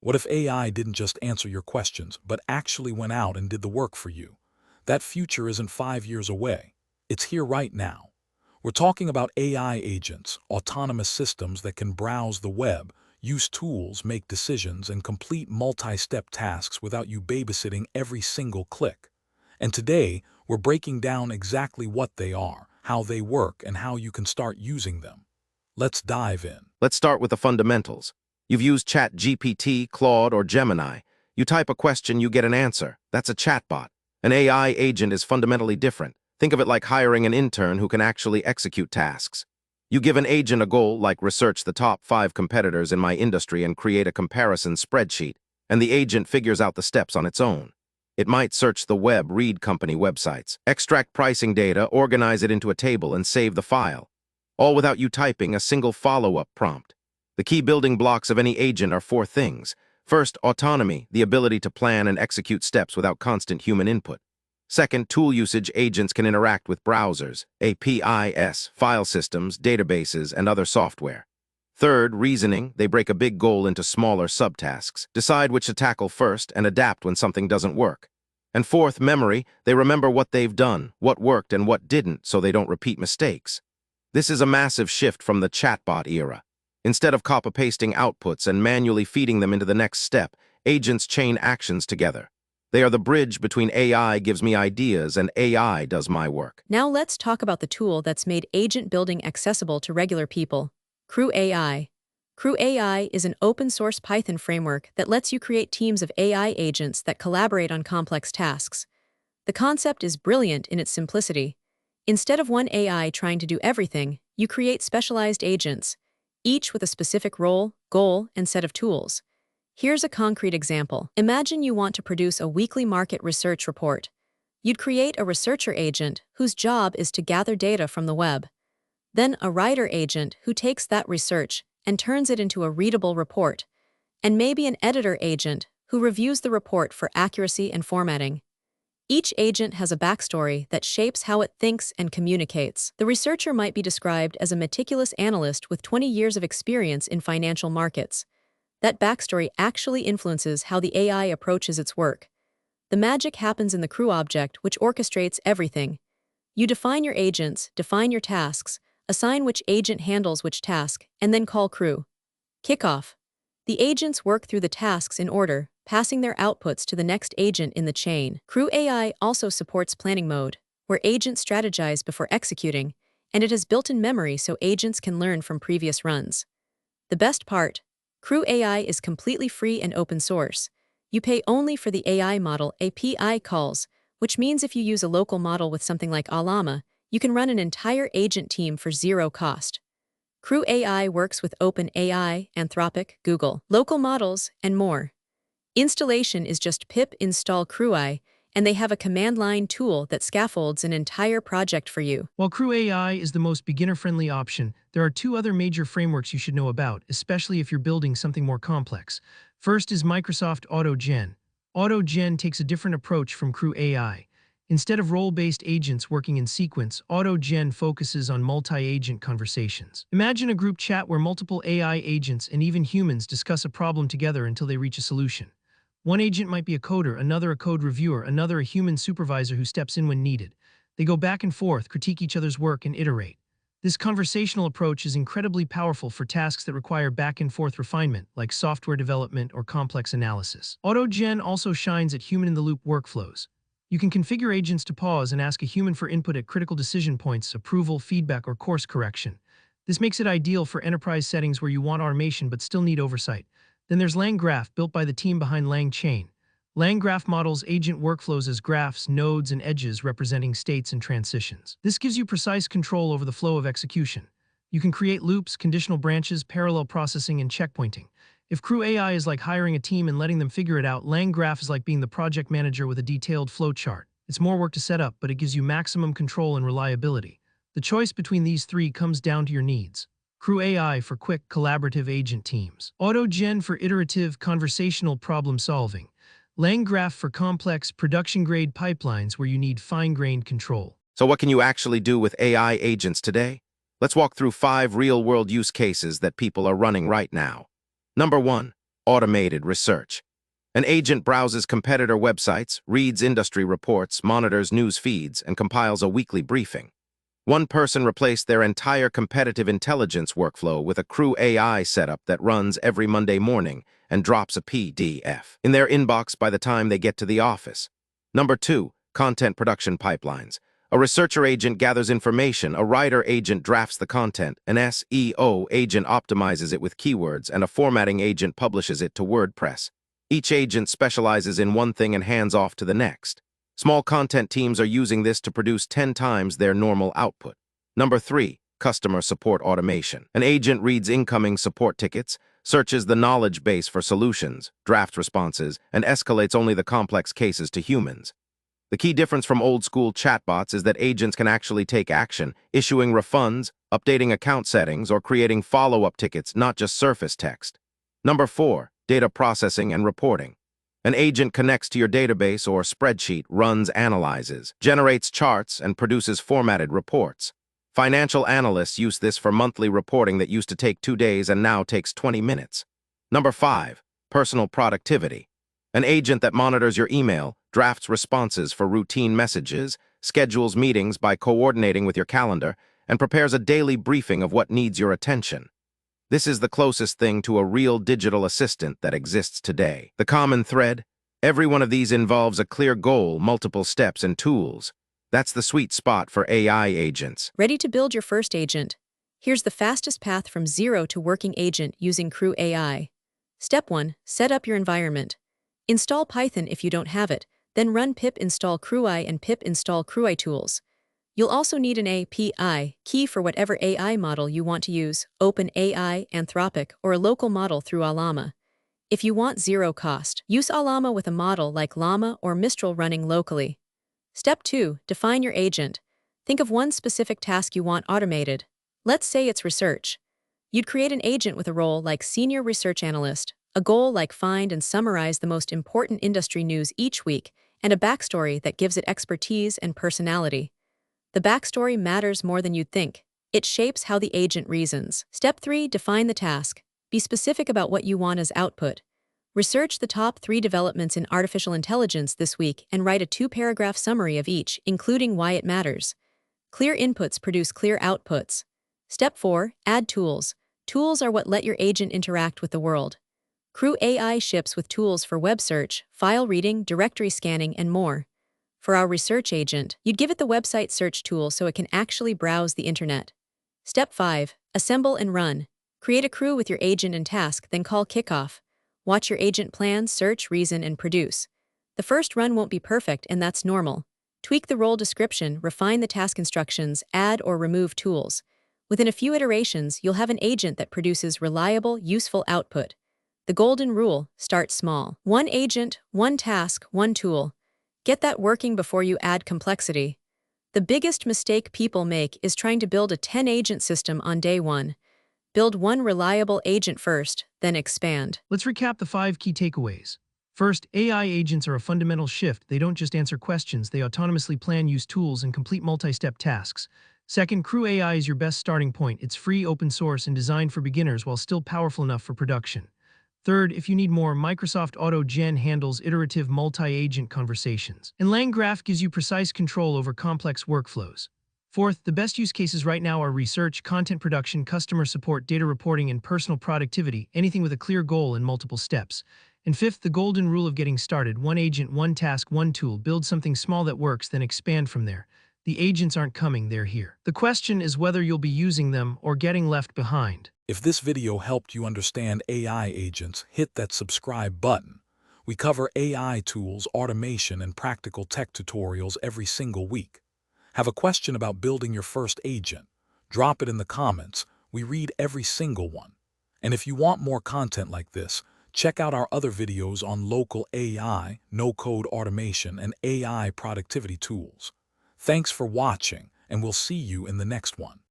What if AI didn't just answer your questions, but actually went out and did the work for you? That future isn't 5 years away. It's here right now. We're talking about AI agents, autonomous systems that can browse the web, use tools, make decisions, and complete multi-step tasks without you babysitting every single click. And today, we're breaking down exactly what they are, how they work, and how you can start using them. Let's dive in. Let's start with the fundamentals. You've used ChatGPT, Claude, or Gemini. You type a question, you get an answer. That's a chatbot. An AI agent is fundamentally different. Think of it like hiring an intern who can actually execute tasks. You give an agent a goal like research the top 5 competitors in my industry and create a comparison spreadsheet, and the agent figures out the steps on its own. It might search the web, read company websites, extract pricing data, organize it into a table, and save the file, all without you typing a single follow-up prompt. The key building blocks of any agent are 4 things. First, autonomy, the ability to plan and execute steps without constant human input. Second, tool usage. Agents can interact with browsers, APIs, file systems, databases, and other software. Third, reasoning. They break a big goal into smaller subtasks, decide which to tackle first, and adapt when something doesn't work. And fourth, memory. They remember what they've done, what worked and what didn't, so they don't repeat mistakes. This is a massive shift from the chatbot era. Instead of copy-pasting outputs and manually feeding them into the next step, agents chain actions together. They are the bridge between AI gives me ideas and AI does my work. Now let's talk about the tool that's made agent building accessible to regular people, CrewAI. CrewAI is an open-source Python framework that lets you create teams of AI agents that collaborate on complex tasks. The concept is brilliant in its simplicity. Instead of one AI trying to do everything, you create specialized agents, each with a specific role, goal, and set of tools. Here's a concrete example. Imagine you want to produce a weekly market research report. You'd create a researcher agent whose job is to gather data from the web. Then a writer agent who takes that research and turns it into a readable report. And maybe an editor agent who reviews the report for accuracy and formatting. Each agent has a backstory that shapes how it thinks and communicates. The researcher might be described as a meticulous analyst with 20 years of experience in financial markets. That backstory actually influences how the AI approaches its work. The magic happens in the Crew object, which orchestrates everything. You define your agents, define your tasks, assign which agent handles which task, and then call Crew. Kickoff. The agents work through the tasks in order, passing their outputs to the next agent in the chain. CrewAI also supports planning mode, where agents strategize before executing, and it has built-in memory so agents can learn from previous runs. The best part, CrewAI is completely free and open source. You pay only for the AI model API calls, which means if you use a local model with something like Llama, you can run an entire agent team for zero cost. CrewAI works with OpenAI, Anthropic, Google, local models, and more. Installation is just pip install CrewAI, and they have a command line tool that scaffolds an entire project for you. While CrewAI is the most beginner-friendly option, there are 2 other major frameworks you should know about, especially if you're building something more complex. First is Microsoft AutoGen. AutoGen takes a different approach from CrewAI. Instead of role-based agents working in sequence, AutoGen focuses on multi-agent conversations. Imagine a group chat where multiple AI agents and even humans discuss a problem together until they reach a solution. One agent might be a coder, another a code reviewer, another a human supervisor who steps in when needed. They go back and forth, critique each other's work, and iterate. This conversational approach is incredibly powerful for tasks that require back-and-forth refinement, like software development or complex analysis. AutoGen also shines at human-in-the-loop workflows. You can configure agents to pause and ask a human for input at critical decision points, approval, feedback, or course correction. This makes it ideal for enterprise settings where you want automation but still need oversight. Then there's LangGraph, built by the team behind LangChain. LangGraph models agent workflows as graphs, nodes, and edges representing states and transitions. This gives you precise control over the flow of execution. You can create loops, conditional branches, parallel processing, and checkpointing. If CrewAI is like hiring a team and letting them figure it out, LangGraph is like being the project manager with a detailed flowchart. It's more work to set up, but it gives you maximum control and reliability. The choice between these 3 comes down to your needs. CrewAI for quick, collaborative agent teams. AutoGen for iterative, conversational problem-solving. LangGraph for complex, production-grade pipelines where you need fine-grained control. So what can you actually do with AI agents today? Let's walk through 5 real-world use cases that people are running right now. Number 1. Automated research. An agent browses competitor websites, reads industry reports, monitors news feeds, and compiles a weekly briefing. One person replaced their entire competitive intelligence workflow with a CrewAI setup that runs every Monday morning and drops a PDF in their inbox by the time they get to the office. Number 2, content production pipelines. A researcher agent gathers information, a writer agent drafts the content, an SEO agent optimizes it with keywords, and a formatting agent publishes it to WordPress. Each agent specializes in one thing and hands off to the next. Small content teams are using this to produce 10 times their normal output. Number 3, customer support automation. An agent reads incoming support tickets, searches the knowledge base for solutions, drafts responses, and escalates only the complex cases to humans. The key difference from old-school chatbots is that agents can actually take action, issuing refunds, updating account settings, or creating follow-up tickets, not just surface text. Number 4, data processing and reporting. An agent connects to your database or spreadsheet, runs, analyzes, generates charts, and produces formatted reports. Financial analysts use this for monthly reporting that used to take 2 days and now takes 20 minutes. Number 5, personal productivity. An agent that monitors your email, drafts responses for routine messages, schedules meetings by coordinating with your calendar, and prepares a daily briefing of what needs your attention. This is the closest thing to a real digital assistant that exists today. The common thread? Every one of these involves a clear goal, multiple steps, and tools. That's the sweet spot for AI agents. Ready to build your first agent? Here's the fastest path from zero to working agent using CrewAI. Step 1. Set up your environment. Install Python if you don't have it, then run pip install CrewAI and pip install CrewAI tools. You'll also need an API key for whatever AI model you want to use, OpenAI, Anthropic, or a local model through Llama. If you want zero cost, use Llama with a model like Llama or Mistral running locally. Step 2. Define your agent. Think of one specific task you want automated. Let's say it's research. You'd create an agent with a role like Senior Research Analyst, a goal like find and summarize the most important industry news each week, and a backstory that gives it expertise and personality. The backstory matters more than you'd think. It shapes how the agent reasons. Step 3. Define the task. Be specific about what you want as output. Research the top 3 developments in artificial intelligence this week and write a 2-paragraph summary of each, including why it matters. Clear inputs produce clear outputs. Step 4. Add tools. Tools are what let your agent interact with the world. CrewAI ships with tools for web search, file reading, directory scanning, and more. For our research agent, you'd give it the website search tool so it can actually browse the internet. Step 5. Assemble and run. Create a crew with your agent and task, then call kickoff. Watch your agent plan, search, reason, and produce. The first run won't be perfect, and that's normal. Tweak the role description, refine the task instructions, add or remove tools. Within a few iterations, you'll have an agent that produces reliable, useful output. The golden rule: start small. One agent, one task, one tool. Get that working before you add complexity. The biggest mistake people make is trying to build a 10-agent system on day 1. Build one reliable agent first, then expand. Let's recap the 5 key takeaways. First, AI agents are a fundamental shift. They don't just answer questions, they autonomously plan, use tools, and complete multi-step tasks. Second, CrewAI is your best starting point. It's free, open source, and designed for beginners while still powerful enough for production. Third, if you need more, Microsoft AutoGen handles iterative multi-agent conversations, and LangGraph gives you precise control over complex workflows. Fourth, the best use cases right now are research, content production, customer support, data reporting, and personal productivity, anything with a clear goal and multiple steps. And fifth, the golden rule of getting started: one agent, one task, one tool. Build something small that works, then expand from there. The agents aren't coming, they're here. The question is whether you'll be using them or getting left behind. If this video helped you understand AI agents, hit that subscribe button. We cover AI tools, automation, and practical tech tutorials every single week. Have a question about building your first agent? Drop it in the comments. We read every single one. And if you want more content like this, check out our other videos on local AI, no-code automation, and AI productivity tools. Thanks for watching, and we'll see you in the next one.